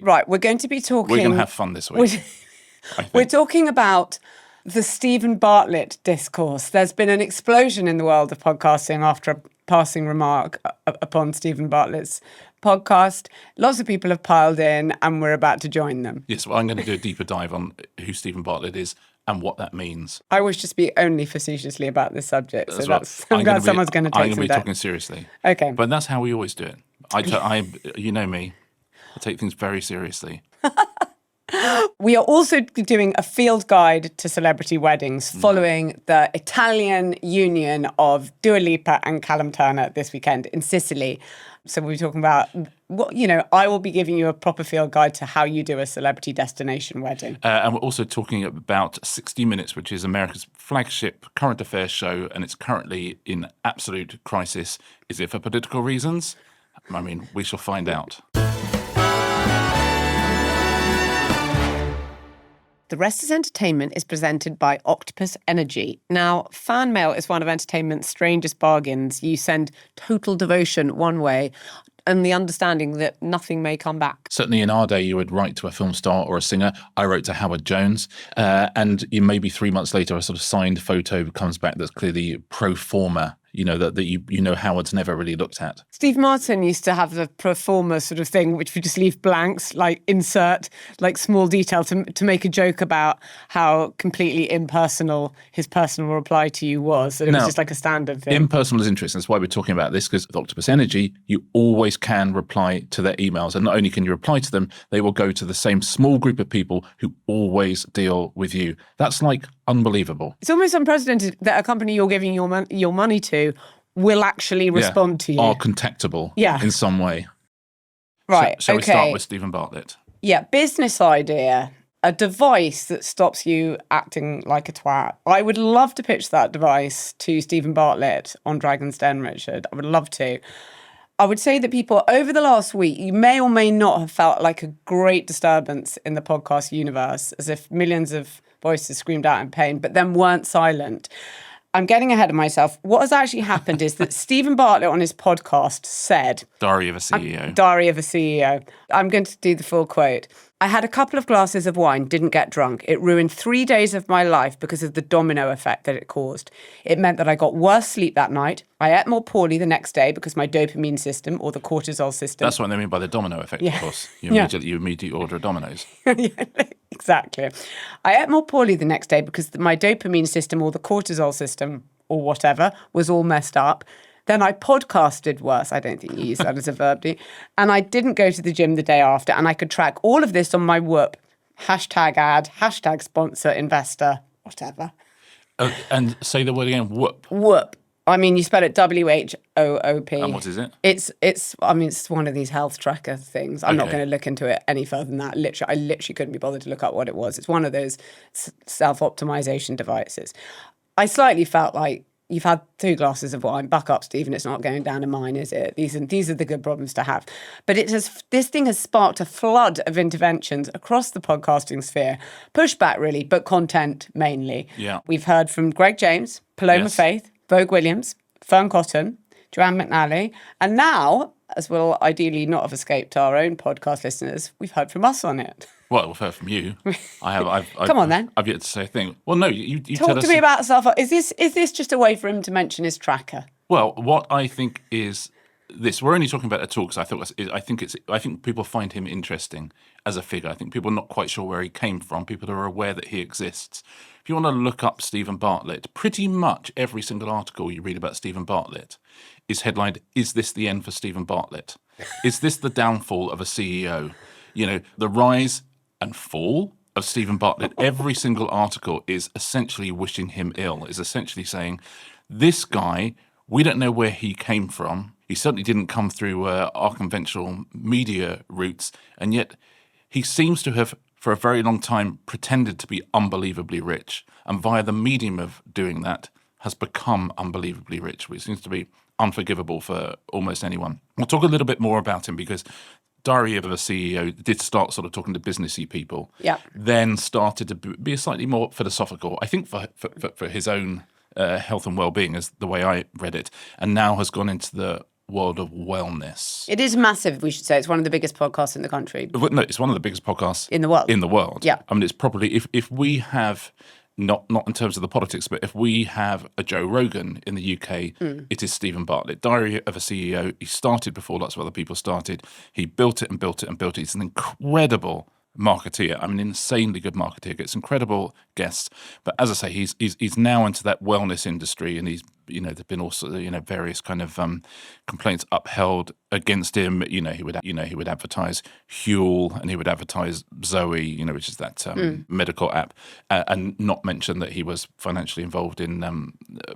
Right, we're going to be talking... We're going to have fun this week. We're talking about the Steven Bartlett discourse. There's been an explosion in the world of podcasting after a passing remark upon Steven Bartlett's podcast. Lots of people have piled in and we're about to join them. Yes, well, I'm going to do a deeper dive on who Steven Bartlett is and what that means. I wish to speak only facetiously about this subject, I'm glad someone's going to take some... I'm going to be talking seriously. Okay. But that's how we always do it. You know me, I take things very seriously. We are also doing a field guide to celebrity weddings following the Italian union of Dua Lipa and Callum Turner this weekend in Sicily. So we'll be talking about, I will be giving you a proper field guide to how you do a celebrity destination wedding. And we're also talking about 60 Minutes, which is America's flagship current affairs show, and it's currently in absolute crisis. Is it for political reasons? I mean, we shall find out. The Rest is Entertainment is presented by Octopus Energy. Now, fan mail is one of entertainment's strangest bargains. You send total devotion one way and the understanding that nothing may come back. Certainly in our day, you would write to a film star or a singer. I wrote to Howard Jones, and maybe 3 months later, a sort of signed photo comes back that's clearly pro forma. That Howard's never really looked at. Steve Martin used to have the pro forma sort of thing, which would just leave blanks, like insert, like small detail to make a joke about how completely impersonal his personal reply to you was. And it was just like a standard thing. Impersonal is interesting. That's why we're talking about this, because with Octopus Energy, you always can reply to their emails. And not only can you reply to them, they will go to the same small group of people who always deal with you. That's like unbelievable. It's almost unprecedented that a company you're giving your money to will actually respond to you. Are contactable in some way. Right, Shall we start with Steven Bartlett? Yeah, business idea. A device that stops you acting like a twat. I would love to pitch that device to Steven Bartlett on Dragon's Den, Richard. I would love to. I would say that people over the last week, you may or may not have felt like a great disturbance in the podcast universe, as if millions of voices screamed out in pain, but then weren't silent. I'm getting ahead of myself. What has actually happened is that Steven Bartlett on his podcast said... Diary of a CEO. Diary of a CEO. I'm going to do the full quote. I had a couple of glasses of wine, didn't get drunk. It ruined 3 days of my life because of the domino effect that it caused. It meant that I got worse sleep that night. I ate more poorly the next day because my dopamine system or the cortisol system... That's what they mean by the domino effect, of course. You immediately order a Domino's. Exactly. I ate more poorly the next day because my dopamine system or the cortisol system or whatever was all messed up. Then I podcasted worse. I don't think you use that as a verb, do you? And I didn't go to the gym the day after. And I could track all of this on my Whoop. Hashtag ad, hashtag sponsor, investor, whatever. And say the word again, Whoop. Whoop. I mean, you spell it W-H-O-O-P. And what is it? It's one of these health tracker things. I'm not going to look into it any further than that. I literally couldn't be bothered to look up what it was. It's one of those self-optimization devices. I slightly felt like, you've had 2 glasses of wine. Buck up, Stephen. It's not going down in mine, is it? These are the good problems to have. But this thing has sparked a flood of interventions across the podcasting sphere. Pushback, really, but content mainly. Yeah. We've heard from Greg James, Paloma Faith, Vogue Williams, Fern Cotton, Joanne McNally, and now, as will ideally not have escaped our own podcast listeners, we've heard from us on it. Well, we've heard from you. Come on, then. I've yet to say a thing. Well, no, you talk to me about self. Is this just a way for him to mention his tracker? Well, what I think is this. We're only talking about a talk, so I think people find him interesting as a figure. I think people are not quite sure where he came from. People are aware that he exists. If you want to look up Steven Bartlett, pretty much every single article you read about Steven Bartlett is headlined, "Is this the end for Steven Bartlett? Is this the downfall of a CEO?" The rise and fall of Steven Bartlett, every single article is essentially wishing him ill, is essentially saying, this guy, we don't know where he came from. He certainly didn't come through our conventional media routes, and yet he seems to have, for a very long time, pretended to be unbelievably rich, and via the medium of doing that, has become unbelievably rich, which seems to be unforgivable for almost anyone. We'll talk a little bit more about him because Diary of a CEO did start sort of talking to businessy people, then started to be slightly more philosophical, I think for his own health and well-being, is the way I read it, and now has gone into the world of wellness. It is massive, we should say. It's one of the biggest podcasts in the country. No, it's one of the biggest podcasts in the world. In the world. Yeah. I mean, it's probably, if we have, not in terms of the politics, but if we have a Joe Rogan in the UK, it is Steven Bartlett. Diary of a CEO. He started before lots of other people started. He built it and built it and built it. He's an incredible marketeer. I mean, insanely good marketeer. Gets incredible guests. But as I say, he's now into that wellness industry, and he's, there've been also, various kind of complaints upheld against him. He would advertise Huel, and he would advertise Zoe, which is that medical app, and not mention that he was financially involved in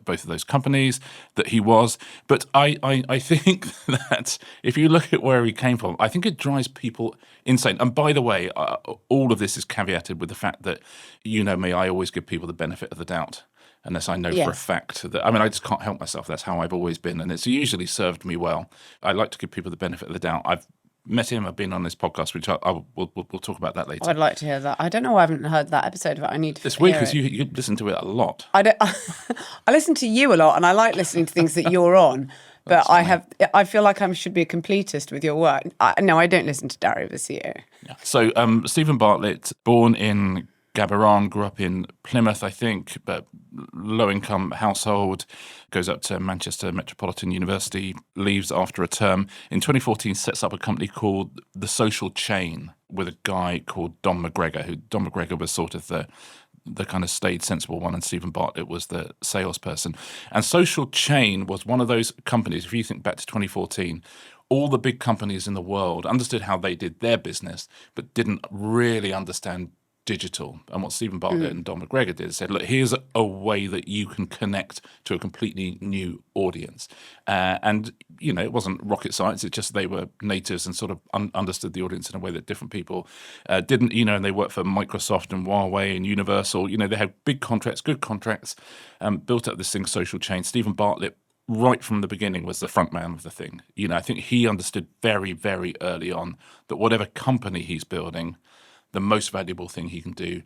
both of those companies that he was. But I think that if you look at where he came from, I think it drives people insane. And by the way, all of this is caveated with the fact that, me, I always give people the benefit of the doubt. Unless I know for a fact that, I just can't help myself. That's how I've always been. And it's usually served me well. I like to give people the benefit of the doubt. I've met him. I've been on this podcast, which we'll talk about that later. I'd like to hear that. I don't know why I haven't heard that episode of it. I need to It's weird because you listen to it a lot. I listen to you a lot, and I like listening to things that you're on. But I feel like I should be a completist with your work. No, I don't listen to Diary of a CEO. Yeah. So Steven Bartlett, born in Gaborone, grew up in Plymouth, I think, but low-income household, goes up to Manchester Metropolitan University, leaves after a term. In 2014, sets up a company called The Social Chain with a guy called Don McGregor, Don McGregor was sort of the kind of staid, sensible one, and Steven Bartlett was the salesperson. And Social Chain was one of those companies, if you think back to 2014, all the big companies in the world understood how they did their business, but didn't really understand digital. And what Steven Bartlett and Don McGregor did is said, look, here's a way that you can connect to a completely new audience. And it wasn't rocket science. It's just they were natives and sort of understood the audience in a way that different people didn't, and they worked for Microsoft and Huawei and Universal. They had big contracts, good contracts, built up this thing, Social Chain. Steven Bartlett, right from the beginning, was the front man of the thing. I think he understood very, very early on that whatever company he's building, the most valuable thing he can do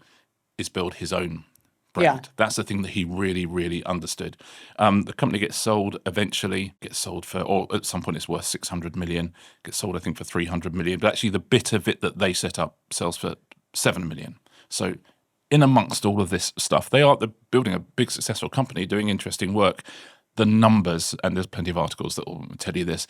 is build his own brand. Yeah. That's the thing that he really, really understood. The company gets sold for, or at some point it's worth 600 million, gets sold, I think, for 300 million. But actually the bit of it that they set up sells for 7 million. So in amongst all of this stuff, they're building a big, successful company, doing interesting work. The numbers, and there's plenty of articles that will tell you this,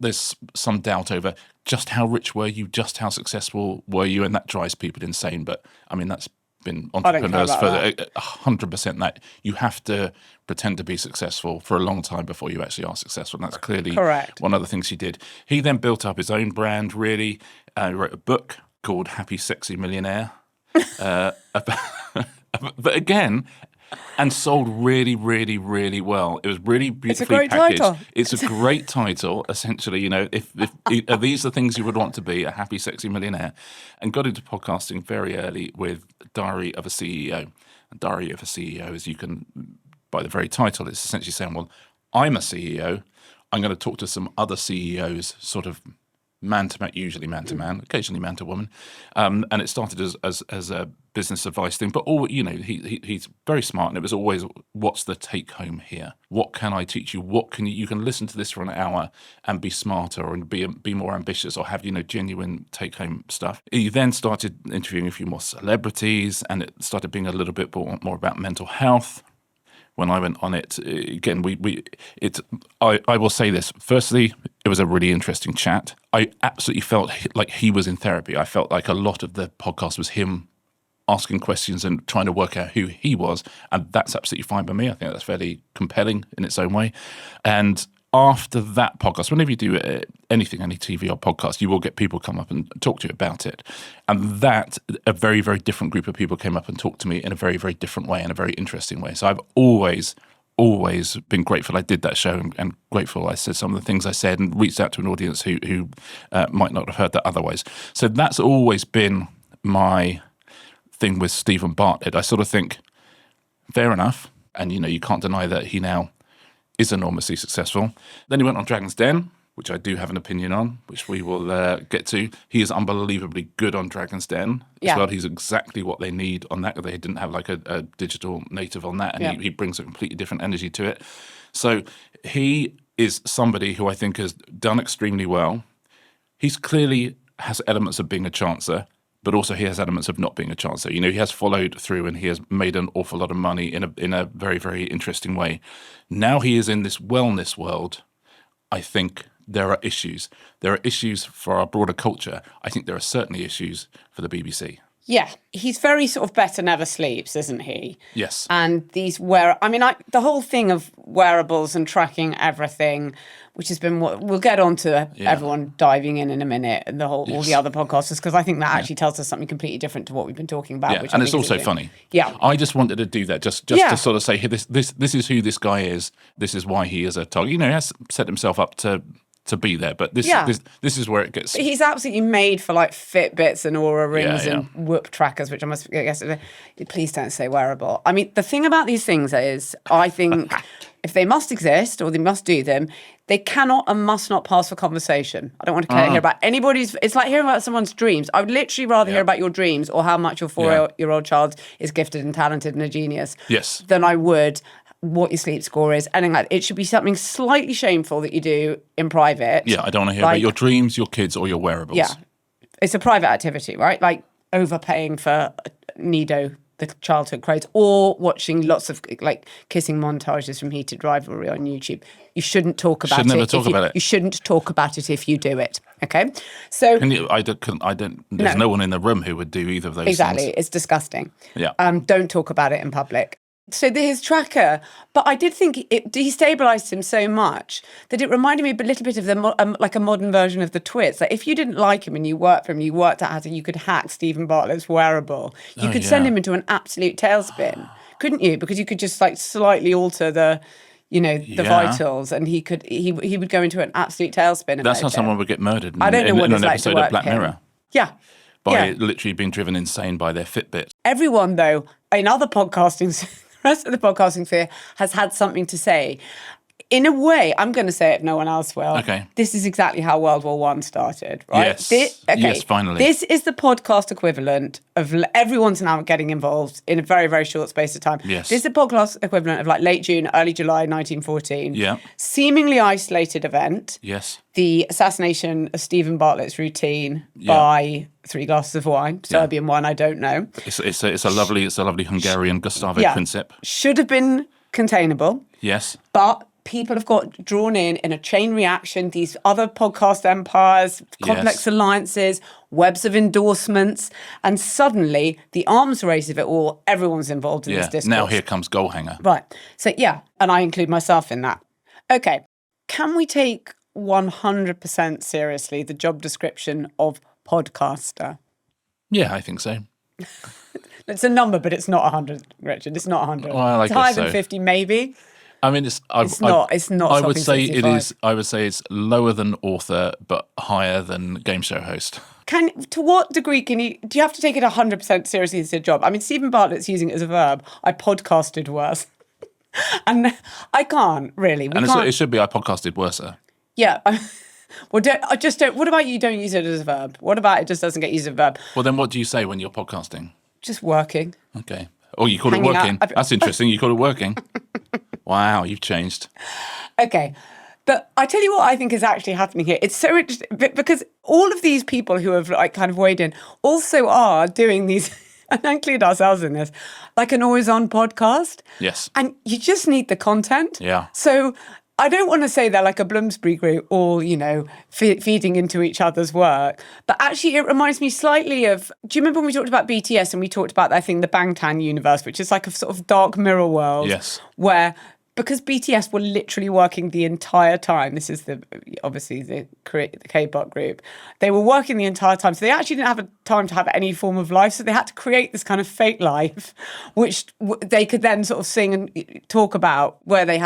there's some doubt over just how rich were you, just how successful were you, and that drives people insane. But, that's been entrepreneurs for 100% that. You have to pretend to be successful for a long time before you actually are successful, and that's clearly correct. One of the things he did. He then built up his own brand, really. He wrote a book called Happy Sexy Millionaire. But again, and sold really, really, really well. It was really beautifully packaged. Title. It's a great title, essentially. If are these the things you would want to be, a happy, sexy millionaire? And got into podcasting very early with Diary of a CEO. And Diary of a CEO, as you can, by the very title, it's essentially saying, well, I'm a CEO. I'm going to talk to some other CEOs, sort of man to man, usually man to man, occasionally man to woman, and it started as a business advice thing. But all he's very smart, and it was always, what's the take home here? What can I teach you? What can you can listen to this for an hour and be smarter and be more ambitious, or have genuine take home stuff. He then started interviewing a few more celebrities, and it started being a little bit more about mental health. When I went on it, again, I will say this. Firstly, it was a really interesting chat. I absolutely felt like he was in therapy. I felt like a lot of the podcast was him asking questions and trying to work out who he was, and that's absolutely fine by me. I think that's fairly compelling in its own way. And after that podcast, whenever you do anything, any TV or podcast, you will get people come up and talk to you about it. And that, a very, very different group of people came up and talked to me in a very, very different way, in a very interesting way. So I've always been grateful I did that show, and grateful I said some of the things I said and reached out to an audience who might not have heard that otherwise. So that's always been my thing with Steven Bartlett. I sort of think, fair enough. And, you can't deny that he now is enormously successful. Then he went on Dragon's Den, which I do have an opinion on, which we will get to. He is unbelievably good on Dragon's Den as well. He's exactly what they need on that. They didn't have like a digital native on that, and he brings a completely different energy to it. So he is somebody who I think has done extremely well. He's clearly has elements of being a chancer, but also he has elements of not being a chancer. You know, he has followed through and he has made an awful lot of money in a very, very interesting way. Now he is in this wellness world. I think there are issues. There are issues for our broader culture. I think there are certainly issues for the BBC. Yeah, he's very sort of better never sleeps, isn't he? Yes. And these the whole thing of wearables and tracking everything, which has been what we'll get on to everyone diving in a minute, and all the other podcasters, because I think that actually tells us something completely different to what we've been talking about. Yeah, which and it's also funny. Yeah. I just wanted to do that, just to sort of say, hey, this is who this guy is. This is why he is a target. You know, he has set himself up to be there, but this is where it gets. He's absolutely made for like Fitbits and Aura rings and Whoop trackers, which I guess. Please don't say wearable. I mean, the thing about these things is, I think if they must exist or they must do them, they cannot and must not pass for conversation. I don't want to hear about anybody's. It's like hearing about someone's dreams. I would literally rather hear about your dreams or how much your 4-year-old child is gifted and talented and a genius. Yes. Than I would what your sleep score is. And it should be something slightly shameful that you do in private. Yeah, I don't want to hear about your dreams, your kids, or your wearables. Yeah. It's a private activity, right? Like overpaying for Nido, the childhood craze, or watching lots of like kissing montages from Heated Rivalry on YouTube. You shouldn't talk about it. Should never talk about it. You shouldn't talk about it if you do it. Okay? So there's no one in the room who would do either of those things. Exactly. It's disgusting. Yeah. Don't talk about it in public. So his tracker, but I did think it destabilised him so much that it reminded me a little bit of like a modern version of the twits. Like if you didn't like him and you worked for him, you worked out how you could hack Steven Bartlett's wearable. You could send him into an absolute tailspin, couldn't you? Because you could just like slightly alter the vitals, and he would go into an absolute tailspin. That's how someone would get murdered. I don't know what in it's an like episode to work of Black him. Mirror. Yeah. By literally being driven insane by their Fitbit. Everyone, though, in other podcasting, the rest of the podcasting sphere has had something to say. In a way, I'm going to say it if no one else will. Okay. This is exactly how World War I started, right? Yes. Yes, finally. This is the podcast equivalent of everyone's now getting involved in a very, very short space of time. Yes. This is the podcast equivalent of like late June, early July 1914. Yeah. Seemingly isolated event. Yes. The assassination of Steven Bartlett's routine by 3 glasses of wine, Serbian wine, I don't know. It's a lovely Hungarian Gustavo Princip. Should have been containable. Yes. But people have got drawn in a chain reaction, these other podcast empires, complex alliances, webs of endorsements, and suddenly the arms race of it all, everyone's involved in this discourse. Now here comes Goalhanger. Right. So, and I include myself in that. Okay. Can we take 100% seriously the job description of podcaster? Yeah, I think so. It's a number, but it's not 100, Richard. It's not 100. Well, it's higher than 50, maybe. I mean, it's not. I would say 65. it is. I would say it's lower than author, but higher than game show host. To what degree do you have to take it 100% seriously as a job? I mean, Steven Bartlett's using it as a verb. I podcasted worse. And I can't really. It should be I podcasted worse. Yeah. Well, I just don't. What about you don't use it as a verb? What about it just doesn't get used as a verb? Well, then what do you say when you're podcasting? Just working. Okay. Oh, you call it working? That's interesting. You call it working? Wow, you've changed. Okay. But I tell you what I think is actually happening here. It's so interesting because all of these people who have like kind of weighed in also are doing these, and I include ourselves in this, like an always on podcast. Yes. And you just need the content. Yeah. So I don't want to say they're like a Bloomsbury group, all, feeding into each other's work. But actually, it reminds me slightly of, do you remember when we talked about BTS and we talked about, I think, the Bangtan universe, which is like a sort of dark mirror world. Yes. Where, because BTS were literally working the entire time, this is obviously the K-pop group, they were working the entire time. So they actually didn't have time to have any form of life. So they had to create this kind of fake life, which they could then sort of sing and talk about, where they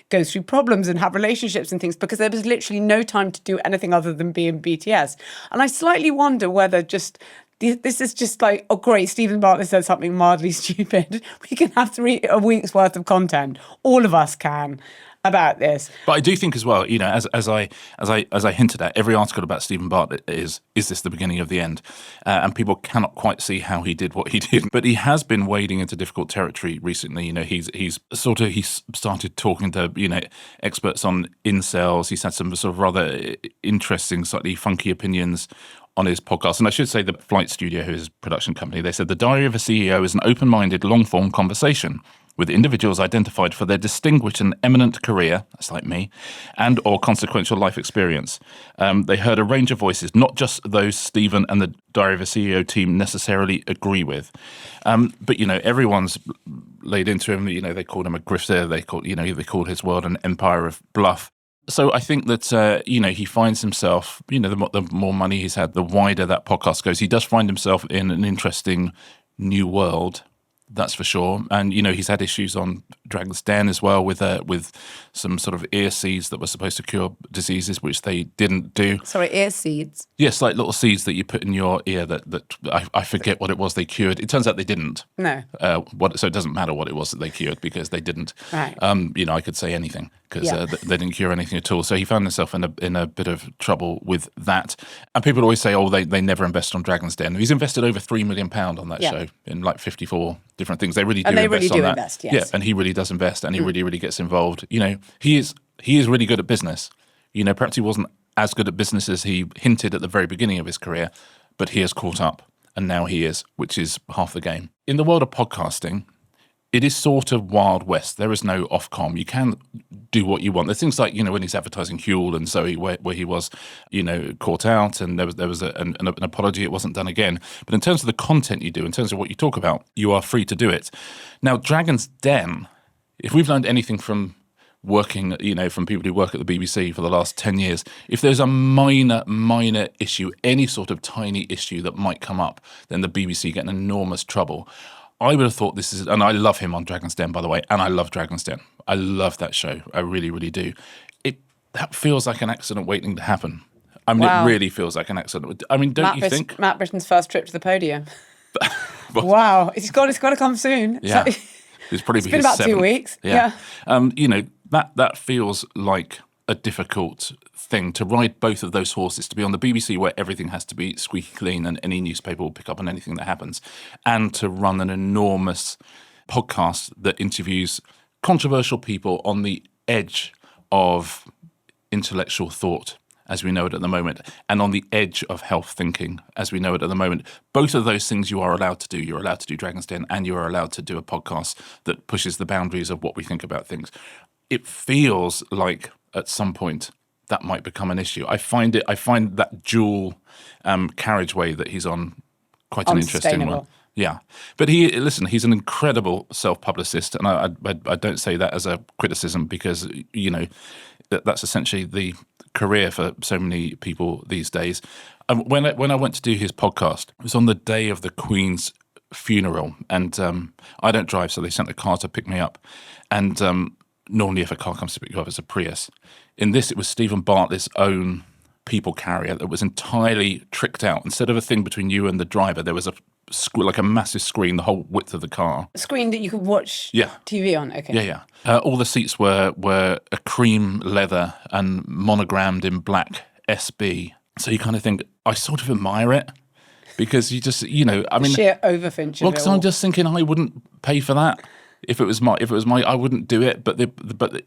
go through problems and have relationships and things, because there was literally no time to do anything other than be in BTS. And I slightly wonder whether this is just like, oh great, Steven Bartlett said something mildly stupid. We can have a week's worth of content. All of us can. about this. But I do think as well, as I hinted at, every article about Steven Bartlett is this the beginning of the end? And people cannot quite see how he did what he did. But he has been wading into difficult territory recently. He's started talking to experts on incels. He's had some sort of rather interesting, slightly funky opinions on his podcast. And I should say the Flight Studio, his production company, they said the Diary of a CEO is an open-minded, long-form conversation with individuals identified for their distinguished and eminent career, that's like me, and or consequential life experience. They heard a range of voices, not just those Stephen and the Diary of a CEO team necessarily agree with. But, everyone's laid into him. They called him a grifter. They called his world an empire of bluff. So I think that, he finds himself, the more money he's had, the wider that podcast goes. He does find himself in an interesting new world. That's for sure. And, he's had issues on Dragon's Den as well with some sort of ear seeds that were supposed to cure diseases, which they didn't do. Sorry, ear seeds? Yes, like little seeds that you put in your ear that I forget what it was they cured. It turns out they didn't. No. So it doesn't matter what it was that they cured because they didn't. Right. I could say anything because they didn't cure anything at all. So he found himself in a bit of trouble with that. And people always say, they never invest on Dragon's Den. He's invested over £3 million on that show in like 54 different things. They really do invest on that. Invest, yes. Yeah, and he really does invest, and he really, really gets involved. He is really good at business. Perhaps he wasn't as good at business as he hinted at the very beginning of his career, but he has caught up, and now he is, which is half the game. In the world of podcasting, it is sort of Wild West. There is no Ofcom. You can do what you want. There's things like, when he's advertising Huel and Zoe, where he was, caught out and there was an apology. It wasn't done again. But in terms of the content you do, in terms of what you talk about, you are free to do it. Now, Dragon's Den, if we've learned anything from working, from people who work at the BBC for the last 10 years, if there's a minor issue, any sort of tiny issue that might come up, then the BBC get in enormous trouble. I would have thought this is, and I love him on Dragon's Den, by the way, and I love Dragon's Den. I love that show. I really, really do. That feels like an accident waiting to happen. I mean, It really feels like an accident. I mean, don't you think? Matt Britton's first trip to the podium. Wow. It's got to come soon. Yeah. It's been about 2 weeks. Yeah. That feels like a difficult thing to ride both of those horses, to be on the BBC where everything has to be squeaky clean and any newspaper will pick up on anything that happens, and to run an enormous podcast that interviews controversial people on the edge of intellectual thought, as we know it at the moment, and on the edge of health thinking, as we know it at the moment. Both of those things you are allowed to do. You're allowed to do Dragon's Den, and you are allowed to do a podcast that pushes the boundaries of what we think about things. It feels like at some point that might become an issue. I find that dual carriageway that he's on quite an interesting one. Yeah, but he's an incredible self-publicist, and I don't say that as a criticism because that's essentially the career for so many people these days. When I went to do his podcast, it was on the day of the Queen's funeral, and I don't drive, so they sent a car to pick me up, and normally if a car comes to pick you up, it's a Prius. In this, it was Steven Bartlett's own people carrier that was entirely tricked out. Instead of a thing between you and the driver, there was like a massive screen the whole width of the car. A screen that you could watch TV on? Okay. Yeah. All the seats were a cream leather and monogrammed in black SB. So you kind of think, I sort of admire it because you just, I mean... sheer overfinch. Well, because I'm just thinking I wouldn't pay for that. If it was my, I wouldn't do it. But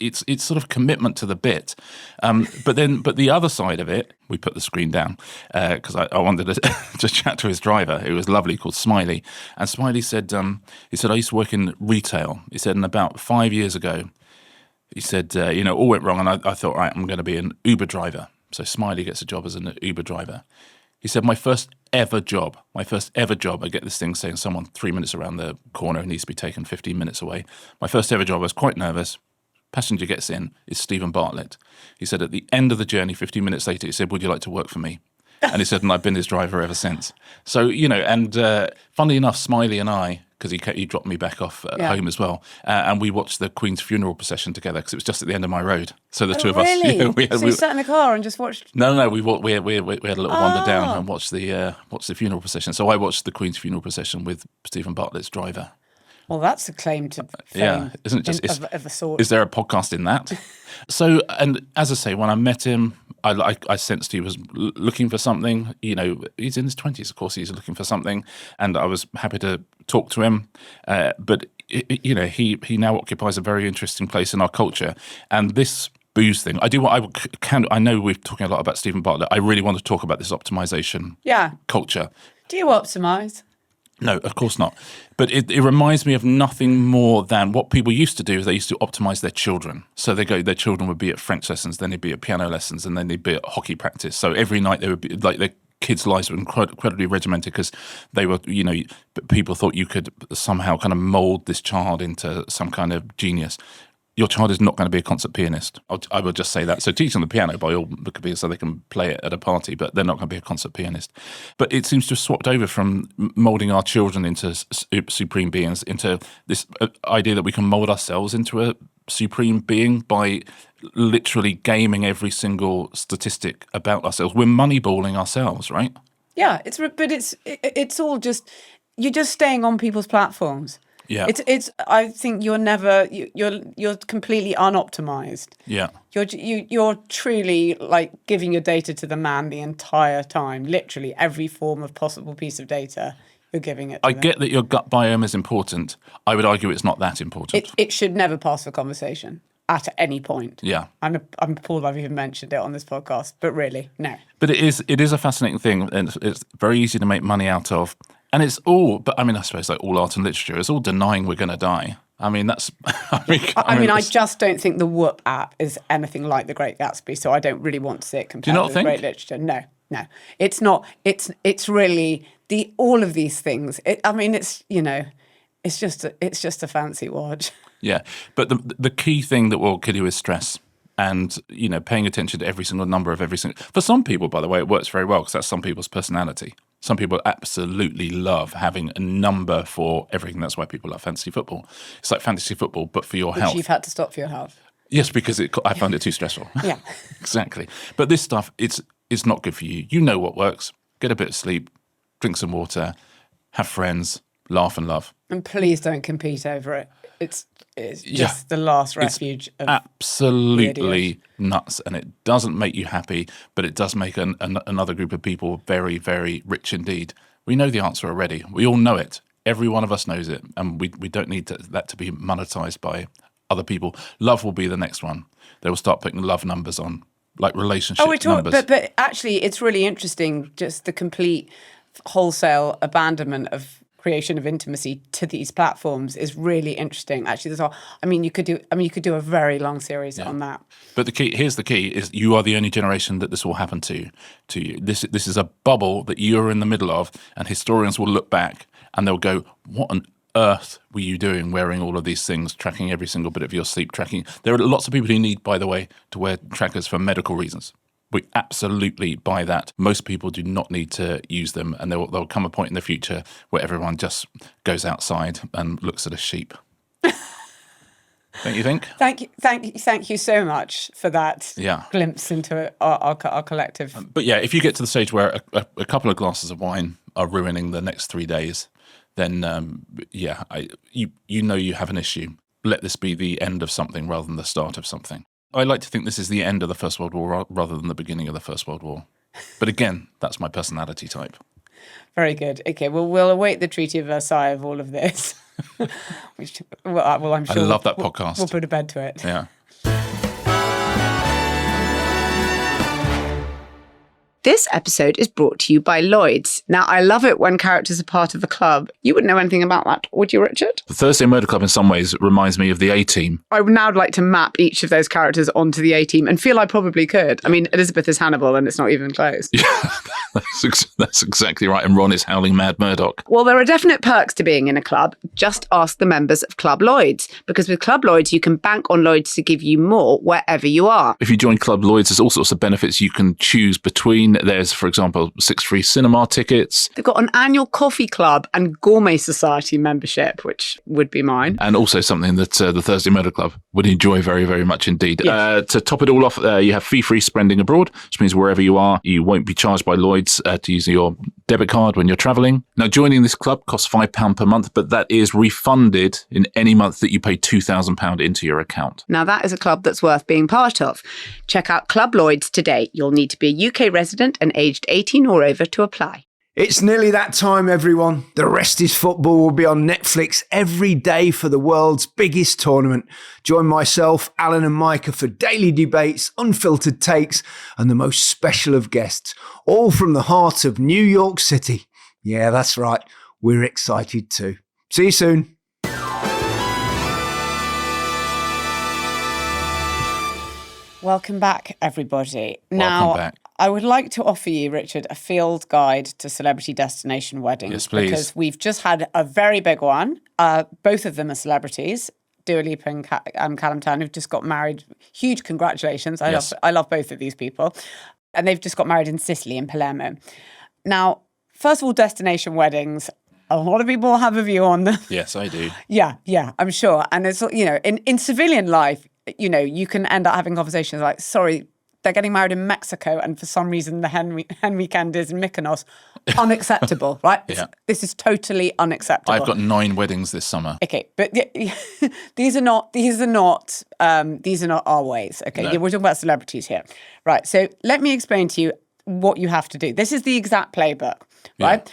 it's sort of commitment to the bit. But the other side of it, we put the screen down because I wanted to chat to his driver, who was lovely, called Smiley. And Smiley said, I used to work in retail. He said, and about 5 years ago, he said, all went wrong, and I thought, right, I'm going to be an Uber driver. So Smiley gets a job as an Uber driver. He said, my first ever job, I get this thing saying someone 3 minutes around the corner needs to be taken 15 minutes away. My first ever job, I was quite nervous. Passenger gets in, it's Steven Bartlett. He said, at the end of the journey, 15 minutes later, he said, would you like to work for me? And he said, and I've been his driver ever since. So, and funnily enough, Smiley and I, because he dropped me back off at home as well, and we watched the Queen's funeral procession together because it was just at the end of my road. So the two of us, so you sat in the car and just watched? No, we had a little wander down and watched the funeral procession. So I watched the Queen's funeral procession with Steven Bartlett's driver. Well, that's a claim to fame. Yeah, isn't it just of a sort. Is there a podcast in that? So, and as I say, when I met him, I sensed he was looking for something. You know, he's in his 20s, of course, he's looking for something, and I was happy to talk to him. But you know, he now occupies a very interesting place in our culture, and this booze thing. I know we're talking a lot about Steven Bartlett. I really want to talk about this optimization culture. Do you optimize? No, of course not. But it reminds me of nothing more than what people used to do. Is they used to optimize their children. So their children would be at French lessons, then they'd be at piano lessons, and then they'd be at hockey practice. So every night they would be like their kids' lives were incredibly regimented because they were, you know, people thought you could somehow kind of mold this child into some kind of genius. Your child is not going to be a concert pianist. I will just say that. So teach them the piano by all means so they can play it at a party, but they're not going to be a concert pianist. But it seems to have swapped over from moulding our children into supreme beings into this idea that we can mould ourselves into a supreme being by literally gaming every single statistic about ourselves. We're moneyballing ourselves, right? Yeah, it's all just, you're just staying on people's platforms. Yeah, it's. I think you're completely unoptimized. Yeah, you're truly like giving your data to the man the entire time. Literally every form of possible piece of data, you're giving it to I them. get that your gut biome is important. I would argue it's not that important. It should never pass for conversation at any point. Yeah, I'm appalled I've even mentioned it on this podcast, but really, no. But it is a fascinating thing, and it's very easy to make money out of. And it's all, but I mean, I suppose like all art and literature, it's all denying we're going to die. I mean, that's. I just don't think the Whoop app is anything like The Great Gatsby, so I don't really want to see it compared to the great literature. No, it's not. It's really all of these things. It's just a fancy watch. Yeah, but the key thing that will kill you is stress. And, you know, paying attention to every single number of every single. For some people, by the way, it works very well because that's some people's personality. Some people absolutely love having a number for everything. That's why people love fantasy football. It's like fantasy football, but for your health. Which you've had to stop for your health. Yes, because I found it too stressful. Yeah. Exactly. But this stuff, it's not good for you. You know what works. Get a bit of sleep, drink some water, have friends, laugh and love. And please don't compete over it. It's just the last refuge. It's absolutely nuts, and it doesn't make you happy, but it does make another group of people very, very rich indeed. We know the answer already. We all know it. Every one of us knows it, and we don't need that to be monetized by other people. Love will be the next one. They will start putting love numbers on, like relationship numbers. But actually, it's really interesting, just the complete wholesale abandonment of creation of intimacy to these platforms is really interesting. Actually, you could do a very long series on that. But here's the key: is you are the only generation that this will happen to you. This is a bubble that you're in the middle of, and historians will look back and they'll go, "What on earth were you doing, wearing all of these things, tracking every single bit of your sleep, tracking?" There are lots of people who need, by the way, to wear trackers for medical reasons. We absolutely buy that. Most people do not need to use them, and there'll come a point in the future where everyone just goes outside and looks at a sheep. Don't you think? Thank you so much for that glimpse into our collective. But yeah, if you get to the stage where a couple of glasses of wine are ruining the next 3 days, then you know you have an issue. Let this be the end of something rather than the start of something. I like to think this is the end of the First World War rather than the beginning of the First World War. But again, that's my personality type. Very good. Okay, well, we'll await the Treaty of Versailles of all of this. Which, I'm sure. I love that podcast. We'll put a bed to it. Yeah. This episode is brought to you by Lloyds. Now, I love it when characters are part of a club. You wouldn't know anything about that, would you, Richard? The Thursday Murder Club in some ways reminds me of the A-Team. I would now like to map each of those characters onto the A-Team and feel I probably could. I mean, Elizabeth is Hannibal and it's not even close. Yeah, that's exactly right. And Ron is Howling Mad Murdoch. Well, there are definite perks to being in a club. Just ask the members of Club Lloyds. Because with Club Lloyds, you can bank on Lloyds to give you more wherever you are. If you join Club Lloyds, there's all sorts of benefits you can choose between. champagne. There's, for example, 6 free cinema tickets. They've got an annual coffee club and gourmet society membership, which would be mine. And also something that the Thursday Murder Club would enjoy very, very much indeed. Yes. To top it all off, you have fee-free spending abroad, which means wherever you are, you won't be charged by Lloyds to use your debit card when you're travelling. Now, joining this club costs £5 per month, but that is refunded in any month that you pay £2,000 into your account. Now, that is a club that's worth being part of. Check out Club Lloyds today. You'll need to be a UK resident and aged 18 or over to apply. It's nearly that time, everyone. The Rest is Football will be on Netflix every day for the world's biggest tournament. Join myself, Alan and Micah for daily debates, unfiltered takes, and the most special of guests, all from the heart of New York City. Yeah, that's right. We're excited too. See you soon. Welcome back, everybody. Welcome back. I would like to offer you, Richard, a field guide to celebrity destination weddings. Yes, please. Because we've just had a very big one. Both of them are celebrities. Dua Lipa and Callum Turner have just got married. Huge congratulations. I love both of these people. And they've just got married in Sicily, in Palermo. Now, first of all, destination weddings. A lot of people have a view on them. Yes, I do. Yeah, I'm sure. And it's, in civilian life, you can end up having conversations like, sorry, they're getting married in Mexico, and for some reason the hen weekend is in Mykonos. Unacceptable, right? Yeah. This is totally unacceptable. I've got 9 weddings this summer. Okay, but these are not our ways. Okay, No. We're talking about celebrities here, right? So let me explain to you what you have to do. This is the exact playbook, right?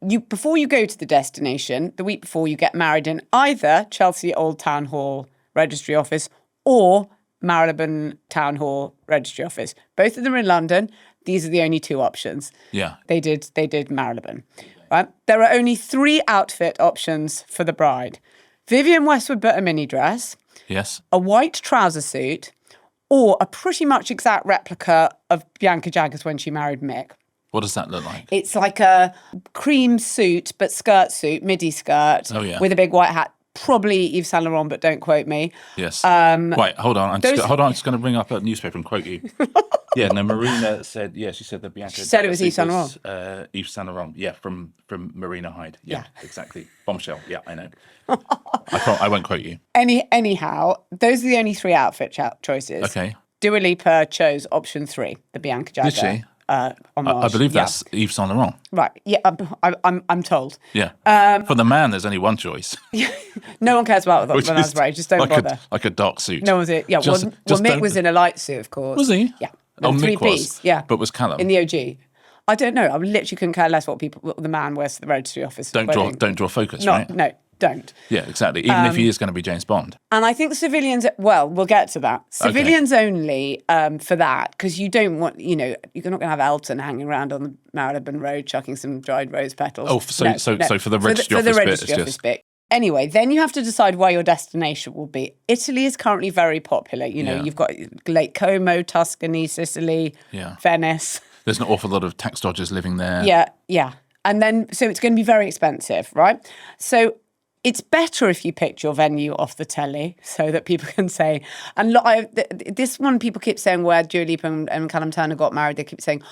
Yeah. Before you go to the destination, the week before, you get married in either Chelsea Old Town Hall Registry Office or Marylebone Town Hall Registry Office. Both of them are in London. These are the only 2 options. Yeah. They did Marylebone. Right? There are only 3 outfit options for the bride. Vivienne Westwood but a mini dress. Yes. A white trouser suit, or a pretty much exact replica of Bianca Jagger's when she married Mick. What does that look like? It's like a cream suit, but skirt suit, midi skirt, with a big white hat. Probably Yves Saint Laurent, but don't quote me. Yes. Wait, hold on. I'm just going to bring up a newspaper and quote you. Yeah, no, Marina said, she said that Bianca... She said it was Yves Saint Laurent. Yves Saint Laurent, from Marina Hyde. Yeah, exactly. Bombshell, yeah, I know. I won't quote you. Anyhow, those are the only 3 outfit choices. Okay. Dua Lipa chose option 3, the Bianca Jagger. Did she? Homage. I believe that's Yves Saint Laurent. Right. Yeah, I'm told. Yeah. For the man, there's only one choice. No one cares about that. That's right. Just don't bother. Like a dark suit. No one's it. Yeah. Mick was in a light suit, of course. Was he? Yeah. Oh, Mick 3 was. Yeah. But was Callum in the OG? I don't know. I literally couldn't care less what the man wears to the registry office. Don't draw focus, right? No. Don't. Yeah, exactly. Even if he is going to be James Bond. And I think civilians, well, we'll get to that. Civilians only for that, because you don't want, you're not going to have Ellison hanging around on the Marylebone Road chucking some dried rose petals. Oh, so for the registry office bit. Anyway, then you have to decide where your destination will be. Italy is currently very popular. You've got Lake Como, Tuscany, Sicily, Venice. There's an awful lot of tax dodgers living there. Yeah. And then, so it's going to be very expensive, right? So it's better if you picked your venue off the telly so that people can say, and this one people keep saying where Dua Lipa and Callum Turner got married, they keep saying,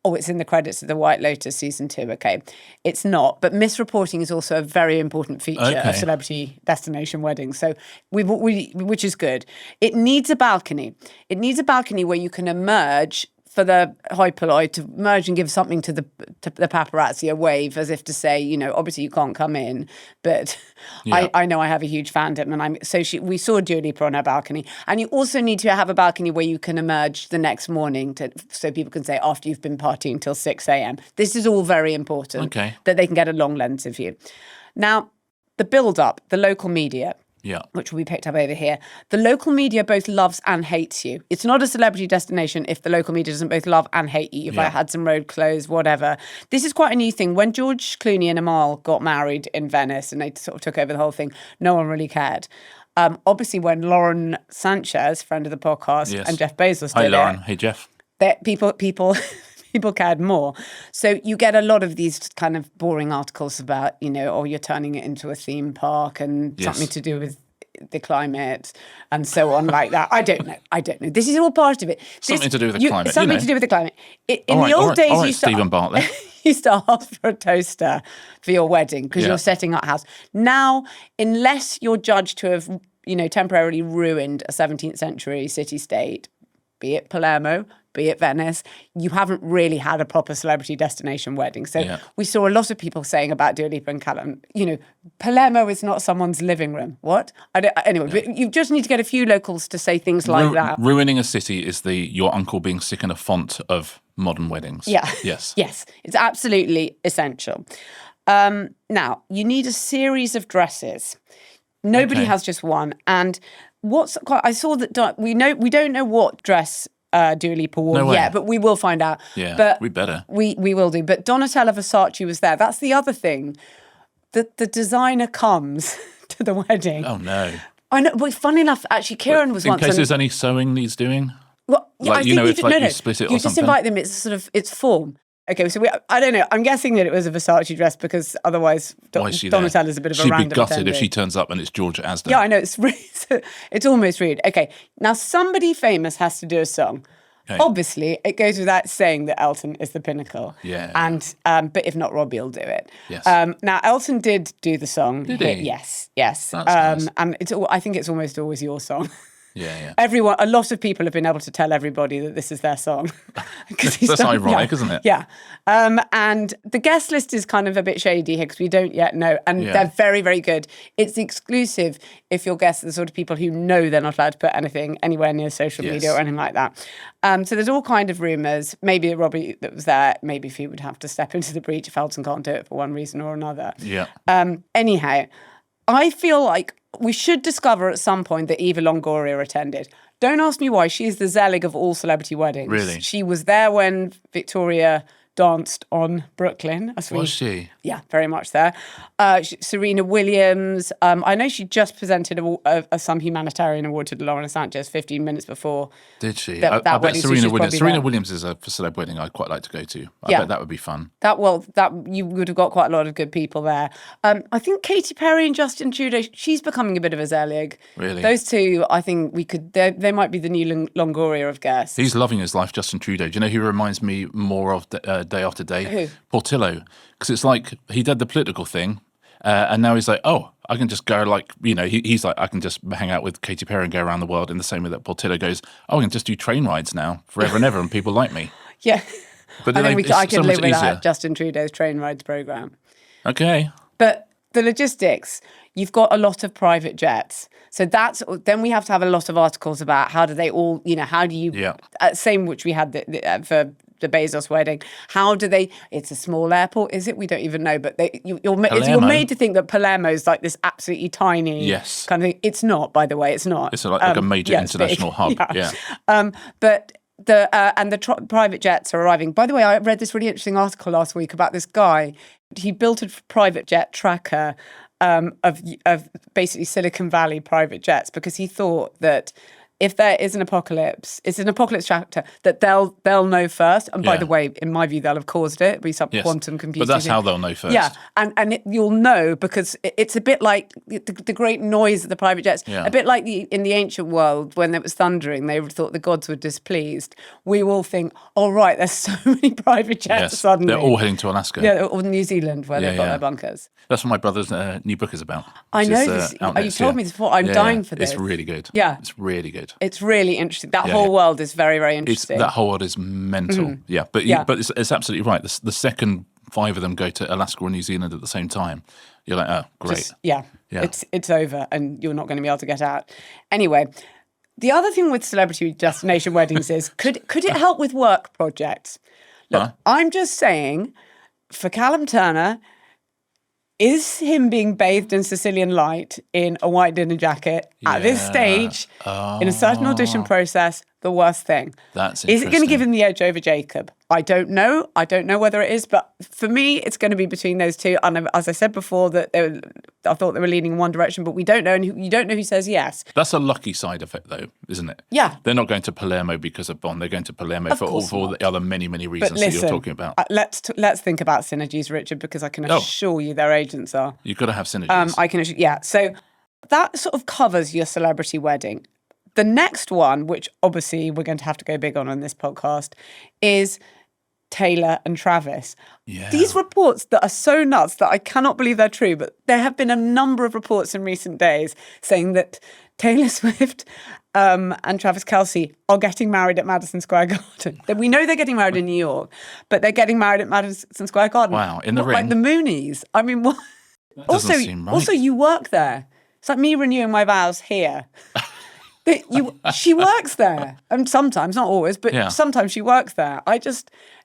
oh, it's in the credits of The White Lotus season 2. Okay, it's not. But misreporting is also a very important feature of celebrity destination weddings. So which is good. It needs a balcony. It needs a balcony where you can emerge for the hoi polloi to merge and give something to the paparazzi, a wave, as if to say, obviously you can't come in, but I know I have a huge fandom, and we saw Dua Lipa on her balcony, and you also need to have a balcony where you can emerge the next morning so people can say after you've been partying till 6 a.m. This is all very important, that they can get a long lens of you. Now, the build-up, the local media. Yeah. Which will be picked up over here. The local media both loves and hates you. It's not a celebrity destination if the local media doesn't both love and hate you. If I had some road closed, whatever. This is quite a new thing. When George Clooney and Amal got married in Venice and they sort of took over the whole thing, no one really cared. Obviously, when Lauren Sanchez, friend of the podcast, and Jeff Bezos did Hi, Lauren. Hey, Jeff. People cared more. So you get a lot of these kind of boring articles about, you're turning it into a theme park and something to do with the climate and so on like that. I don't know. This is all part of it. Something to do with the climate. Something to do with the climate. In All right, the old days, all right, you start, Steven Bartlett. you start ask for a toaster for your wedding because Yeah. you're setting up house. Now, unless you're judged to have, temporarily ruined a 17th century city-state, be it Palermo, be it Venice, you haven't really had a proper celebrity destination wedding. So we saw a lot of people saying about Dua Lipa and Callum, Palermo is not someone's living room. What? Anyway, but you just need to get a few locals to say things like that. Ruining a city is your uncle being sick in a font of modern weddings. Yeah. Yes. Yes. It's absolutely essential. Now, you need a series of dresses. Nobody has just one. And I saw that we don't know what dress Dua Lipa wore yet, but we will find out. Yeah, but we better. We will do. But Donatella Versace was there. That's the other thing. The designer comes to the wedding. Oh, no. I know. But funny enough, actually, Kieran was once. In case there's any sewing needs doing? Well, Like, I think it's like you split it or you just something? invite them. It's form. Okay, so I don't know. I'm guessing that it was a Versace dress because otherwise Why is she there? Donatella's a bit of a She'd random be gutted attendee. if she turns up and it's Georgia Asda. Yeah, I know. It's really, it's almost rude. Okay, now somebody famous has to do a song. Okay. Obviously, it goes without saying that Elton is the pinnacle. Yeah. And but if not, Robbie will do it. Yes. Now Elton did do the song. Did he? Yes. That's nice. And I think it's almost always your song. Yeah. A lot of people have been able to tell everybody that this is their song. That's ironic, isn't it? Yeah. And the guest list is kind of a bit shady here because we don't yet know. And they're very, very good. It's exclusive if your guests are the sort of people who know they're not allowed to put anything anywhere near social media or anything like that. So there's all kind of rumours. Maybe Robbie that was there, maybe if he would have to step into the breach if Elton can't do it for one reason or another. Yeah. Anyhow, I feel like we should discover at some point that Eva Longoria attended. Don't ask me why. She's the Zelig of all celebrity weddings. Really? She was there when Victoria danced on Brooklyn. Was she? Yeah, very much there. Serena Williams. I know she just presented some humanitarian award to Lorena Sanchez 15 minutes before. Did she? That I bet wedding, so Serena she's Williams. probably Serena there. Williams is a celeb wedding I'd quite like to go to. I Yeah. bet that would be fun. That you would have got quite a lot of good people there. I think Katy Perry and Justin Trudeau. She's becoming a bit of a Zelig. Really? Those two, I think we could. They might be the new Longoria of guests. He's loving his life, Justin Trudeau. Do you know who reminds me more of Day After Day? Who? Portillo. Because it's like he did the political thing, and now he's like, oh, I can just go he's like, I can just hang out with Katy Perry and go around the world in the same way that Portillo goes, oh, I can just do train rides now forever and ever and people like me. Yeah. But I then think it's I could so much live with easier. that Justin Trudeau's train rides program. Okay. But the logistics, you've got a lot of private jets. So then we have to have a lot of articles about how do they all, how do you, same which we had for the Bezos wedding. How do they, it's a small airport, is it? We don't even know, but you're made to think that Palermo's like this absolutely tiny kind of thing. It's not, by the way, it's not. It's like a major international hub. Yeah. But the private jets are arriving. By the way, I read this really interesting article last week about this guy. He built a private jet tracker of basically Silicon Valley private jets because he thought that if there is an apocalypse, it's an apocalypse tracker that they'll know first. And by the way, in my view, they'll have caused it. It'll be some quantum computing. But that's how they'll know first. Yeah, and you'll know because it's a bit like the great noise of the private jets. Yeah. A bit like in the ancient world when it was thundering, they thought the gods were displeased. We will think, oh right, there's so many private jets suddenly. They're all heading to Alaska. Yeah, or New Zealand where they've got their bunkers. That's what my brother's new book is about. I know this. You told me this before. I'm dying for this. It's really good. Yeah. It's really good. It's really interesting. That whole world is very, very interesting. That whole world is mental. Yeah, but it's absolutely right. The second 5 of them go to Alaska or New Zealand at the same time, you're like, oh, great. It's over and you're not going to be able to get out. Anyway, the other thing with celebrity destination weddings is could it help with work projects? Look, I'm just saying, for Callum Turner, is him being bathed in Sicilian light in a white dinner jacket at this stage in a certain audition process the worst thing? That's Is it going to interesting. give him the edge over Jacob? I don't know. I don't know whether it is, but for me, it's going to be between those two. And as I said before, I thought they were leaning in one direction, but we don't know, and you don't know who says yes. That's a lucky side of it, though, isn't it? Yeah. They're not going to Palermo because of Bond. They're going to Palermo for all the other many, many reasons that you're talking about. Let's think about synergies, Richard, because I can assure you their agents are. You've got to have synergies. I can assure, yeah. So that sort of covers your celebrity wedding. The next one, which obviously we're going to have to go big on this podcast, is Taylor and Travis. Yeah. These reports that are so nuts that I cannot believe they're true, but there have been a number of reports in recent days saying that Taylor Swift and Travis Kelce are getting married at Madison Square Garden. We know they're getting married in New York, but they're getting married at Madison Square Garden. Wow, in the ring? Like the Moonies. I mean, what? Doesn't seem right. Also, you work there. It's like me renewing my vows here. She works there. And sometimes, not always, but sometimes she works there.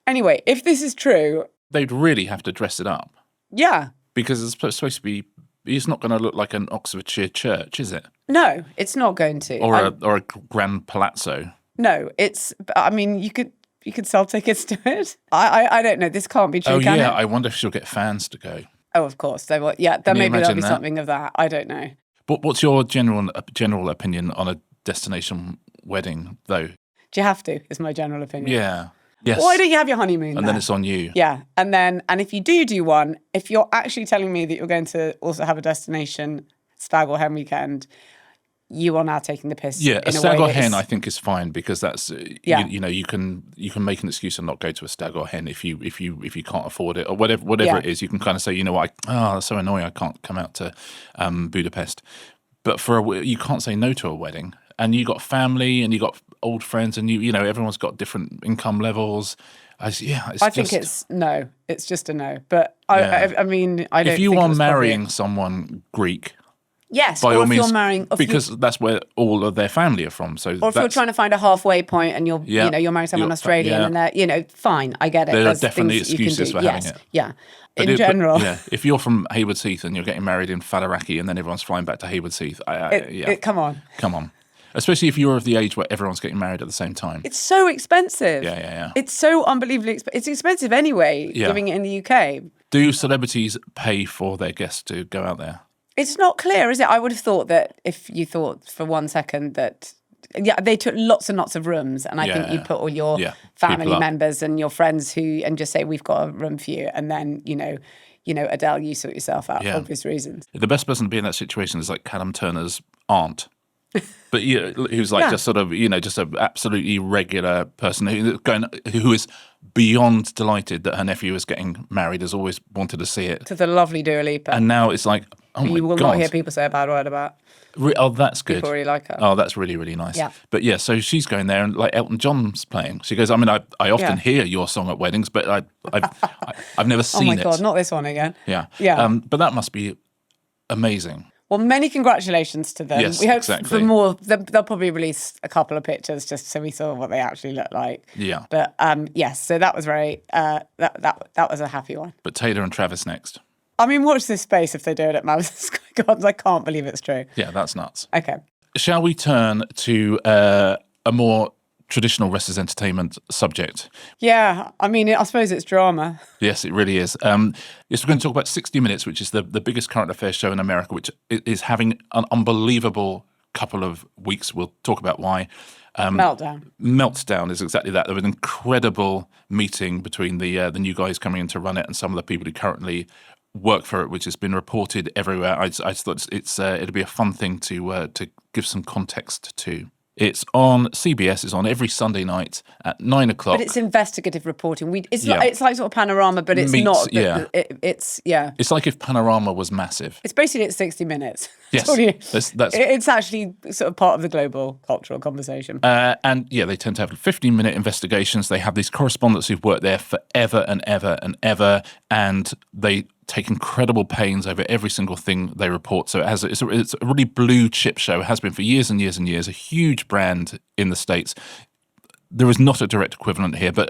Anyway, if this is true... They'd really have to dress it up. Yeah. Because it's supposed to be... It's not going to look like an Oxfordshire church, is it? No, it's not going to. Or a grand palazzo. No, it's... I mean, you could sell tickets to it. I don't know. This can't be true, can it? I wonder if she'll get fans to go. Oh, of course. Maybe there'll be something of that. I don't know. But what's your general opinion on a destination wedding, though? Do you have to? Is my general opinion. Yeah. Yes. Why don't you have your honeymoon And then it's on you. Yeah. And if you do one, if you're actually telling me that you're going to also have a destination stag or hen weekend, you are now taking the piss. Yeah, a stag or hen I think is fine because that's you can make an excuse and not go to a stag or hen if you can't afford it or whatever it is. You can kind of say, you know what, that's so annoying I can't come out to Budapest. But you can't say no to a wedding. And you got family and you got old friends and you know everyone's got different income levels. I think it's no. It's just a no. But I mean, I don't. If you think are marrying someone Greek, yes, by or all if means, you're marrying, because that's where all of their family are from. So, or if you're trying to find a halfway point and you're marrying someone Australian and they're fine. I get it. There are definitely excuses for having it. Yeah. In general, if you're from Haywards Heath and you're getting married in Faliraki and then everyone's flying back to Haywards Heath, come on. Especially if you're of the age where everyone's getting married at the same time. It's so expensive. Yeah. It's so unbelievably expensive. It's expensive anyway, living it in the UK. Do celebrities pay for their guests to go out there? It's not clear, is it? I would have thought that if you thought for 1 second that, they took lots and lots of rooms. And I think you put all your family members and your friends and just say, we've got a room for you. And then, Adele, you sort yourself out for obvious reasons. The best person to be in that situation is like Callum Turner's aunt. But who's like just sort of just an absolutely regular person who is beyond delighted that her nephew is getting married, has always wanted to see it. To the lovely Dua Lipa. And now it's like, oh my God. You will not hear people say a bad word about. Oh, that's good. People really like her. Oh, that's really, really nice. Yeah. But so she's going there and like Elton John's playing. She goes, I mean, I often hear your song at weddings, but I've never seen it. Oh my God, not this one again. Yeah. Yeah. But that must be amazing. Well, many congratulations to them. Yes, we hope exactly. for more. They'll probably release a couple of pictures just so we saw what they actually look like. Yeah. But yes, so that was very that was a happy one. But Taylor and Travis next. I mean, watch this space if they do it at Madison Square Garden. I can't believe it's true. Yeah, that's nuts. Okay. Shall we turn to a more traditional Restless Entertainment subject? Yeah, I mean, I suppose it's drama. Yes, it really is. Yes, we're going to talk about 60 Minutes, which is the biggest current affairs show in America, which is having an unbelievable couple of weeks. We'll talk about why. Meltdown is exactly that. There was an incredible meeting between the new guys coming in to run it and some of the people who currently work for it, which has been reported everywhere. I thought it'll be a fun thing to give some context to. It's on CBS. It's on every Sunday night at 9 o'clock. But it's investigative reporting. It's like sort of Panorama, but it's not. It's like if Panorama was massive. It's basically at 60 Minutes. Yes, it's actually sort of part of the global cultural conversation. And they tend to have 15-minute investigations. They have these correspondents who've worked there forever and ever and ever, and they take incredible pains over every single thing they report. So it's a really blue chip show. It has been for years and years and years. A huge brand in the States. There is not a direct equivalent here, but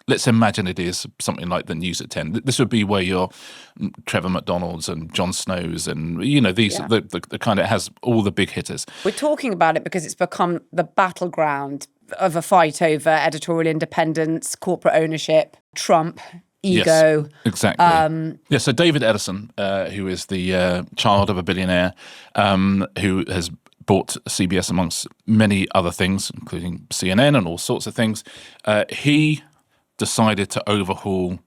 let's imagine it is something like the News at 10. This would be where your Trevor McDonald's and Jon Snow's and the kind of has all the big hitters. We're talking about it because it's become the battleground of a fight over editorial independence, corporate ownership, Trump, ego. Yes, exactly. So David Ellison, who is the child of a billionaire, who has bought CBS amongst many other things, including CNN and all sorts of things, he decided to overhaul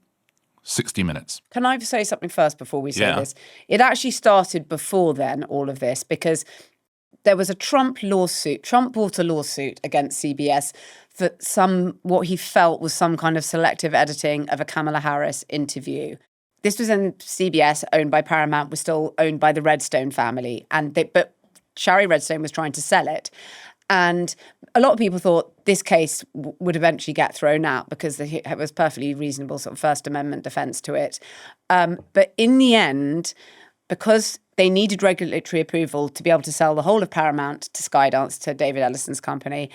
60 Minutes. Can I say something first before we say Yeah. this? It actually started before then, all of this, because there was a Trump lawsuit. Trump brought a lawsuit against CBS for what he felt was some kind of selective editing of a Kamala Harris interview. This was in CBS, owned by Paramount, was still owned by the Redstone family, but Shari Redstone was trying to sell it. And a lot of people thought this case would eventually get thrown out because it was perfectly reasonable sort of First Amendment defense to it. But in the end, because they needed regulatory approval to be able to sell the whole of Paramount to Skydance, to David Ellison's company,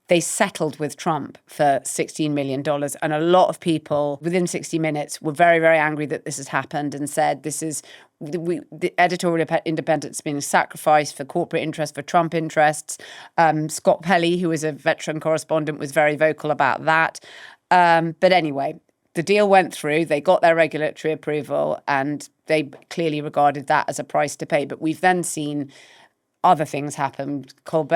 they settled with Trump for $16 million. And a lot of people within 60 Minutes were very, very angry that this has happened and said the editorial independence is being sacrificed for corporate interests, for Trump interests. Scott Pelley, who is a veteran correspondent, was very vocal about that. But anyway, the deal went through. They got their regulatory approval and they clearly regarded that as a price to pay. But we've then seen other things happen.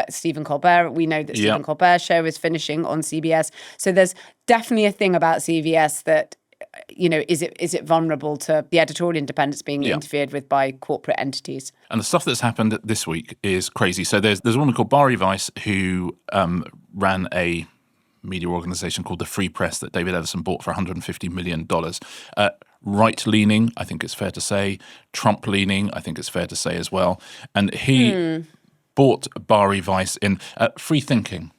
Stephen Colbert, we know that Stephen Colbert's show is finishing on CBS. So there's definitely a thing about CBS that, is it vulnerable to the editorial independence being interfered with by corporate entities? And the stuff that's happened this week is crazy. So there's a woman called Bari Weiss who ran a media organization called the Free Press that David Ellison bought for $150 million. Right-leaning, I think it's fair to say. Trump-leaning, I think it's fair to say as well. And he bought Bari Weiss in free thinking.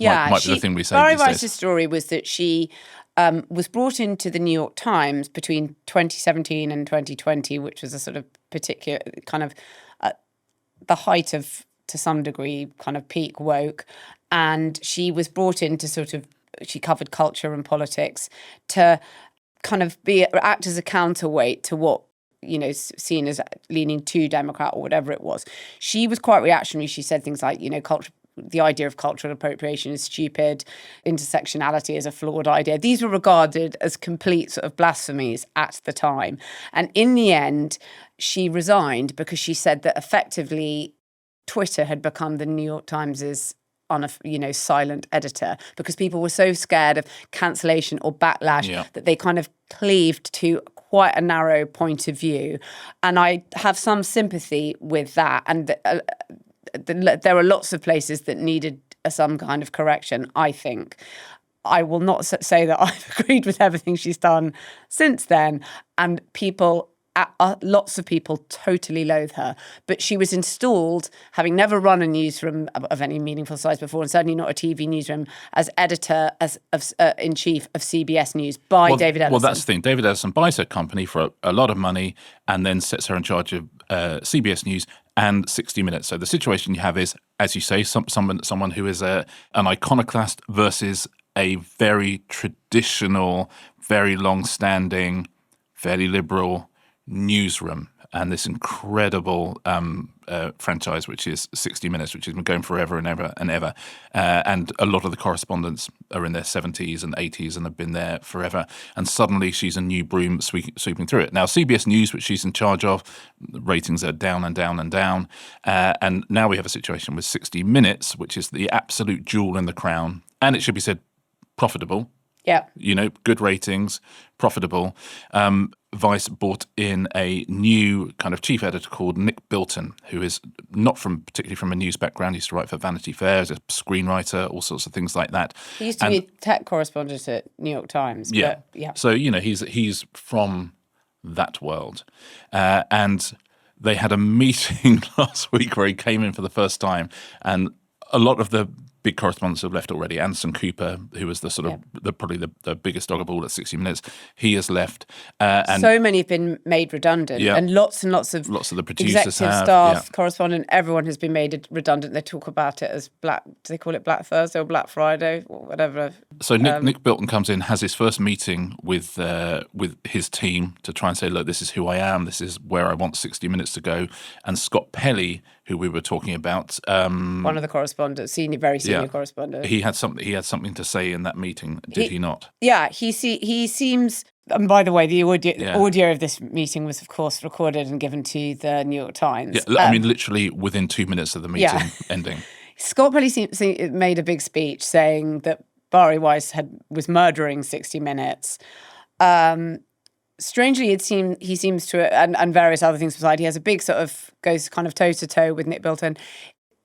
Might be the thing we say Bari these days. Weiss's story was that she was brought into the New York Times between 2017 and 2020, which was a sort of particular kind of the height of, to some degree, kind of peak woke. And she was brought in to she covered culture and politics to kind of act as a counterweight to what, seen as leaning too Democrat or whatever it was. She was quite reactionary. She said things like, the idea of cultural appropriation is stupid. Intersectionality is a flawed idea. These were regarded as complete sort of blasphemies at the time. And in the end, she resigned because she said that effectively Twitter had become the New York Times's silent editor, because people were so scared of cancellation or backlash that they kind of cleaved to quite a narrow point of view. And I have some sympathy with that. And there are lots of places that needed some kind of correction, I think. I will not say that I've agreed with everything she's done since then. And lots of people totally loathe her. But she was installed, having never run a newsroom of any meaningful size before, and certainly not a TV newsroom, as editor in chief of CBS News by David Ellison. Well, that's the thing. David Ellison buys her company for a lot of money and then sets her in charge of CBS News and 60 Minutes. So the situation you have is, as you say, someone who is an iconoclast versus a very traditional, very long-standing, fairly liberal newsroom, and this incredible franchise, which is 60 Minutes, which has been going forever and ever and ever. And a lot of the correspondents are in their 70s and 80s and have been there forever. And suddenly she's a new broom sweeping through it. Now, CBS News, which she's in charge of, the ratings are down and down and down. And now we have a situation with 60 Minutes, which is the absolute jewel in the crown. And it should be said, profitable. Yeah. Good ratings, profitable. Vice brought in a new kind of chief editor called Nick Bilton, who is not particularly from a news background. He used to write for Vanity Fair, as a screenwriter, all sorts of things like that. He used to be a tech correspondent at New York Times. Yeah. But, yeah. So, he's from that world. And they had a meeting last week where he came in for the first time, and a lot of the big correspondents have left already. Anderson Cooper, who was the sort of probably the biggest dog of all at 60 Minutes, he has left. And so many have been made redundant, and lots of the producers executive have, staff, correspondent, everyone has been made redundant. They talk about it as do they call it Black Thursday or Black Friday or whatever? So Nick Bilton comes in, has his first meeting with his team to try and say, look, this is who I am, this is where I want 60 Minutes to go. And Scott Pelley, who we were talking about, one of the correspondents, very senior correspondent. He had something to say in that meeting, did he not? Yeah, he seems. And by the way, the audio of this meeting was, of course, recorded and given to the New York Times. Yeah, I mean, literally within 2 minutes of the meeting ending. Scott Pelley made a big speech saying that Bari Weiss was murdering 60 Minutes. strangely, he seems to, and various other things beside, he has a big sort of, goes kind of toe to toe with Nick Bilton.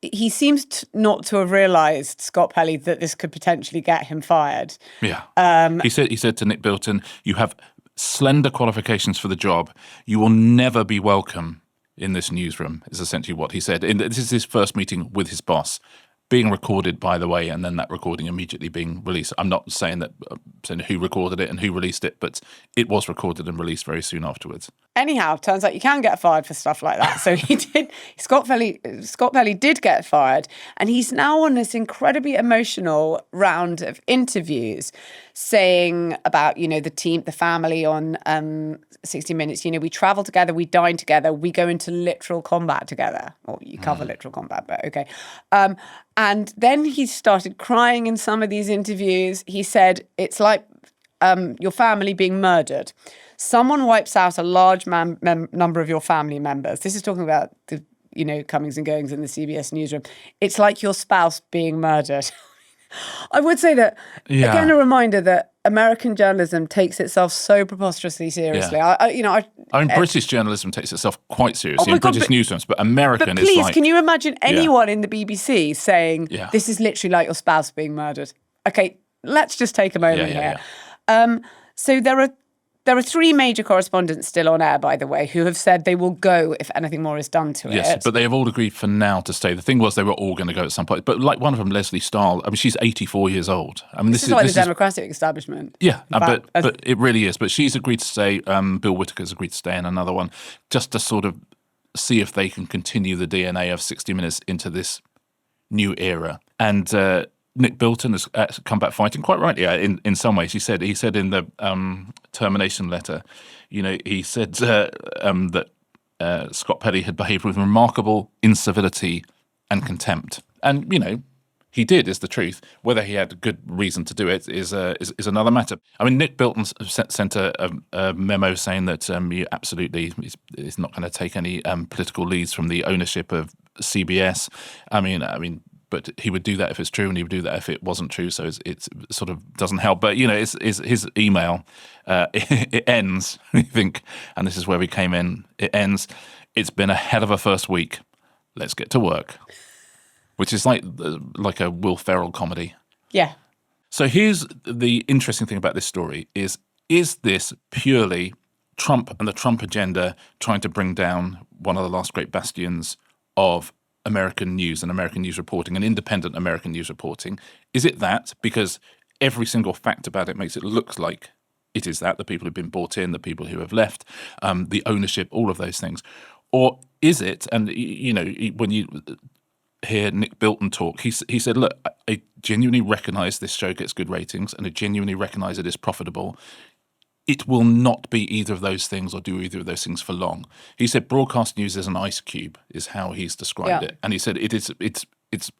He seems not to have realised, Scott Pelley, that this could potentially get him fired. Yeah. He said to Nick Bilton, "You have slender qualifications for the job. You will never be welcome in this newsroom," is essentially what he said. This is his first meeting with his boss, being recorded, by the way, and then that recording immediately being released. I'm not saying who recorded it and who released it, but it was recorded and released very soon afterwards. Anyhow, turns out you can get fired for stuff like that. So he did. Scott Pelley did get fired, and he's now on this incredibly emotional round of interviews, saying about the team, the family on 60 Minutes. We travel together, we dine together, we go into literal combat together. Or you cover literal combat, but okay. And then he started crying in some of these interviews. He said it's like your family being murdered. Someone wipes out a large number of your family members. This is talking about the comings and goings in the CBS newsroom. It's like your spouse being murdered. I would say that, again, a reminder that American journalism takes itself so preposterously seriously. Yeah. British journalism takes itself quite seriously in British newsrooms, but American is like... can you imagine anyone in the BBC saying, this is literally like your spouse being murdered? Okay, let's just take a moment here. So there are three major correspondents still on air, by the way, who have said they will go if anything more is done to it. Yes, but they have all agreed for now to stay. The thing was they were all going to go at some point. But like one of them, Leslie Stahl, she's 84 years old. This is like the Democratic establishment. Yeah, but it really is. But she's agreed to stay. Bill Whitaker's agreed to stay in another one, just to sort of see if they can continue the DNA of 60 Minutes into this new era. And Nick Bilton has come back fighting, quite rightly, in some ways. He said in the termination letter, he said that Scott Pelley had behaved with remarkable incivility and contempt. And, he did, is the truth. Whether he had good reason to do it is another matter. Nick Bilton sent a memo saying that he absolutely is not going to take any political leads from the ownership of CBS. But he would do that if it's true, and he would do that if it wasn't true. So it sort of doesn't help. But it's his email. It ends, I think, and this is where we came in. It ends. "It's been a hell of a first week. Let's get to work," which is like a Will Ferrell comedy. Yeah. So here's the interesting thing about this story: is this purely Trump and the Trump agenda trying to bring down one of the last great bastions of American news and American news reporting and independent American news reporting? Is it that? Because every single fact about it makes it look like it is that, the people who've been bought in, the people who have left, the ownership, all of those things. Or is it, and when you hear Nick Bilton talk, he said, look, I genuinely recognise this show gets good ratings and I genuinely recognise it is profitable. It will not be either of those things or do either of those things for long. He said broadcast news is an ice cube, is how he's described it. And he said it's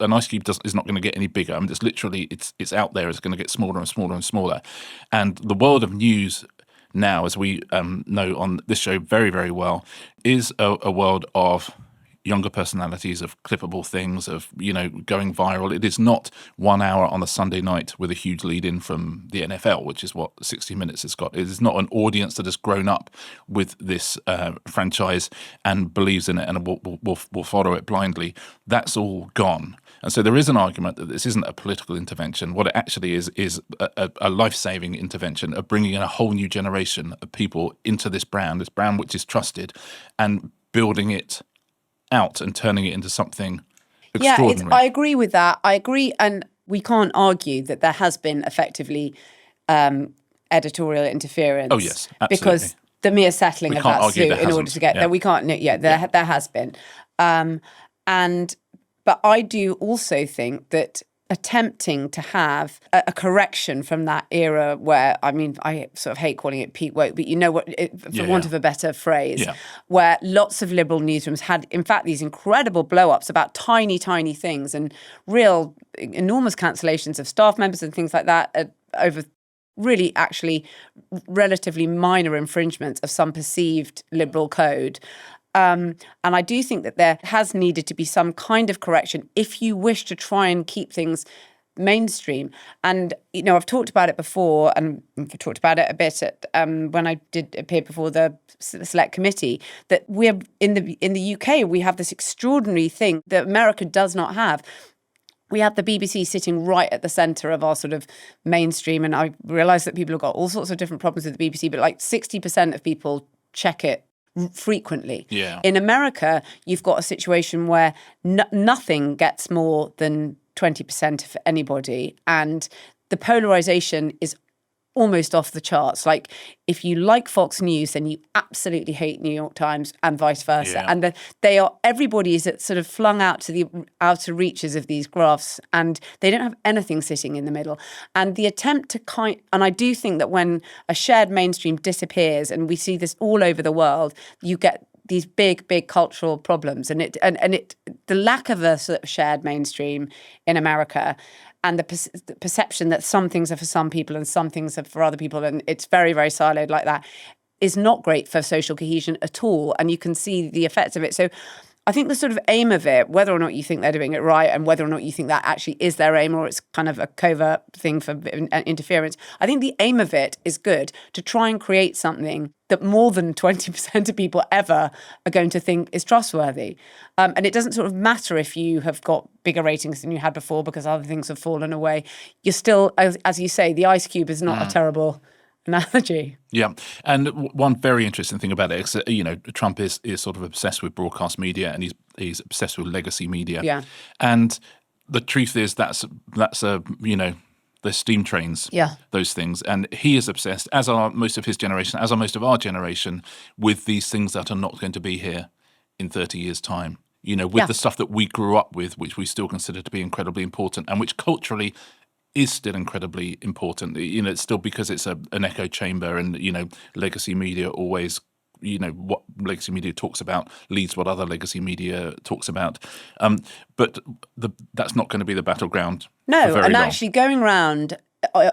an ice cube is not going to get any bigger. It's literally, it's out there. It's going to get smaller and smaller and smaller. And the world of news now, as we know on this show very, very well, is a world of younger personalities, of clippable things, of, going viral. It is not 1 hour on a Sunday night with a huge lead in from the NFL, which is what 60 Minutes has got. It is not an audience that has grown up with this franchise and believes in it and will follow it blindly. That's all gone. And so there is an argument that this isn't a political intervention. What it actually is a life-saving intervention of bringing in a whole new generation of people into this brand which is trusted, and building it out and turning it into something extraordinary. I agree with that. I agree, and we can't argue that there has been effectively editorial interference. Oh yes, absolutely. Because the mere settling of that suit in order to get there, we can't. There has been, but I do also think that attempting to have a correction from that era where, I sort of hate calling it peak woke, but for want of a better phrase, where lots of liberal newsrooms had, in fact, these incredible blow-ups about tiny, tiny things and real enormous cancellations of staff members and things like that over really actually relatively minor infringements of some perceived liberal code. And I do think that there has needed to be some kind of correction if you wish to try and keep things mainstream. And, I've talked about it before, and I've talked about it a bit when I did appear before the select committee, that we're in the UK, we have this extraordinary thing that America does not have. We have the BBC sitting right at the centre of our sort of mainstream. And I realise that people have got all sorts of different problems with the BBC, but like 60% of people check it frequently. Yeah. In America, you've got a situation where nothing gets more than 20% of anybody. And the polarisation is almost off the charts. Like, if you like Fox News, then you absolutely hate New York Times, and vice versa. Yeah. And everybody is sort of flung out to the outer reaches of these graphs, and they don't have anything sitting in the middle. And the attempt to and I do think that when a shared mainstream disappears, and we see this all over the world, you get these big cultural problems, and the lack of a sort of shared mainstream in America, and the perception that some things are for some people and some things are for other people, and it's very, very siloed like that, is not great for social cohesion at all. And you can see the effects of it. So I think the sort of aim of it, whether or not you think they're doing it right, and whether or not you think that actually is their aim, or it's kind of a covert thing for interference, I think the aim of it is good, to try and create something that more than 20% of people ever are going to think is trustworthy. And it doesn't sort of matter if you have got bigger ratings than you had before because other things have fallen away. You're still, as you say, the ice cube is not a terrible analogy. Yeah. And one very interesting thing about it is, Trump is sort of obsessed with broadcast media, and he's obsessed with legacy media. Yeah. And the truth is that's the steam trains, those things. And he is obsessed, as are most of his generation, as are most of our generation, with these things that are not going to be here in 30 years' time. The stuff that we grew up with, which we still consider to be incredibly important, and which culturally is still incredibly important. It's still, because it's an echo chamber, and, legacy media always, what legacy media talks about leads what other legacy media talks about. But that's not going to be the battleground. No, for very and long. actually going around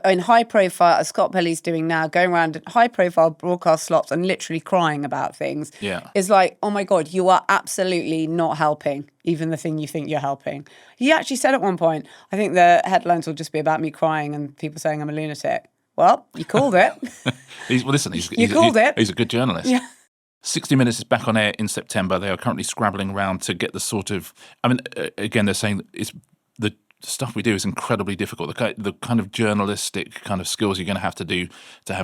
in high profile, as Scott Pelley's doing now, going around in high profile broadcast slots and literally crying about things, is like, oh my God, you are absolutely not helping even the thing you think you're helping. He actually said at one point, I think the headlines will just be about me crying and people saying I'm a lunatic. Well, you called it. He's a good journalist. Yeah. 60 Minutes is back on air in September. They are currently scrabbling around to get the sort of, again, they're saying it's the stuff we do is incredibly difficult. The kind of journalistic kind of skills you're going to have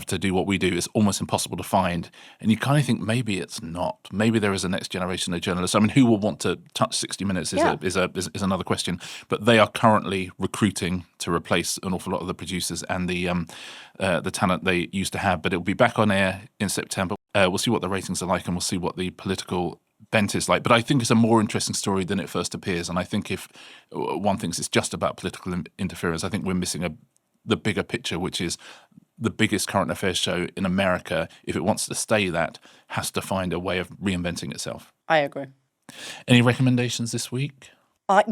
to do what we do is almost impossible to find. And you kind of think maybe it's not. Maybe there is a next generation of journalists. I mean, who will want to touch 60 Minutes is another question. But they are currently recruiting to replace an awful lot of the producers and the talent they used to have. But it will be back on air in September. We'll see what the ratings are like, and we'll see what the political bent is like. But I think it's a more interesting story than it first appears. And I think if one thinks it's just about political interference, I think we're missing the bigger picture, which is the biggest current affairs show in America, if it wants to stay that, has to find a way of reinventing itself. I agree. Any recommendations this week?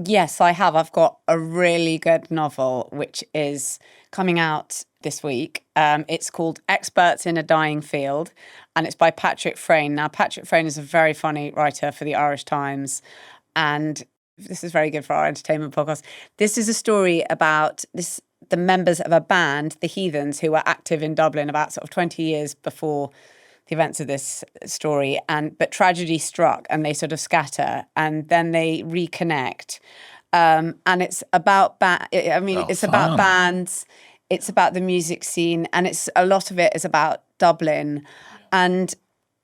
Yes, I have. I've got a really good novel which is coming out this week. It's called Experts in a Dying Field, and it's by Patrick Frayne. Now, Patrick Frayne is a very funny writer for the Irish Times, and this is very good for our entertainment podcast. This is a story about the members of a band, the Heathens, who were active in Dublin about sort of 20 years before the events of this story, but tragedy struck and they sort of scatter and then they reconnect. And it's about about bands, it's about the music scene, and a lot of it is about Dublin. And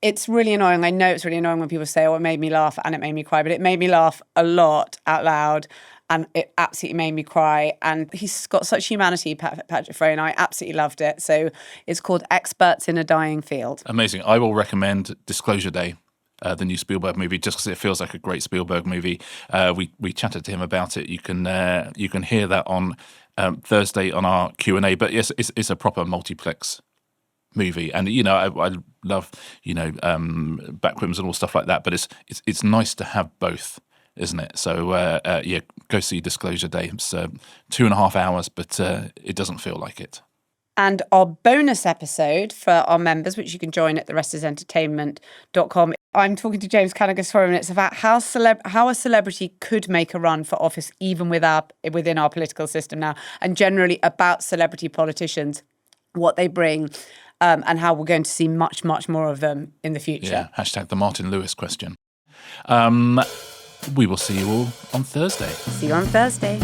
it's really annoying. I know it's really annoying when people say, oh, it made me laugh and it made me cry, but it made me laugh a lot out loud. And it absolutely made me cry. And he's got such humanity, Patrick Frayne. I absolutely loved it. So it's called Experts in a Dying Field. Amazing. I will recommend Disclosure Day, the new Spielberg movie, just because it feels like a great Spielberg movie. We chatted to him about it. You can hear that on Thursday on our Q&A. But yes, it's a proper multiplex movie. And, I love, backrooms and all stuff like that. But it's nice to have both, isn't it? So, go see Disclosure Day. It's 2.5 hours, but it doesn't feel like it. And our bonus episode for our members, which you can join at therestersentertainment.com. I'm talking to James Callaghan for a minute about how a celebrity could make a run for office even within our political system now, and generally about celebrity politicians, what they bring, and how we're going to see much, much more of them in the future. Yeah, hashtag the Martin Lewis question. We will see you all on Thursday. See you on Thursday.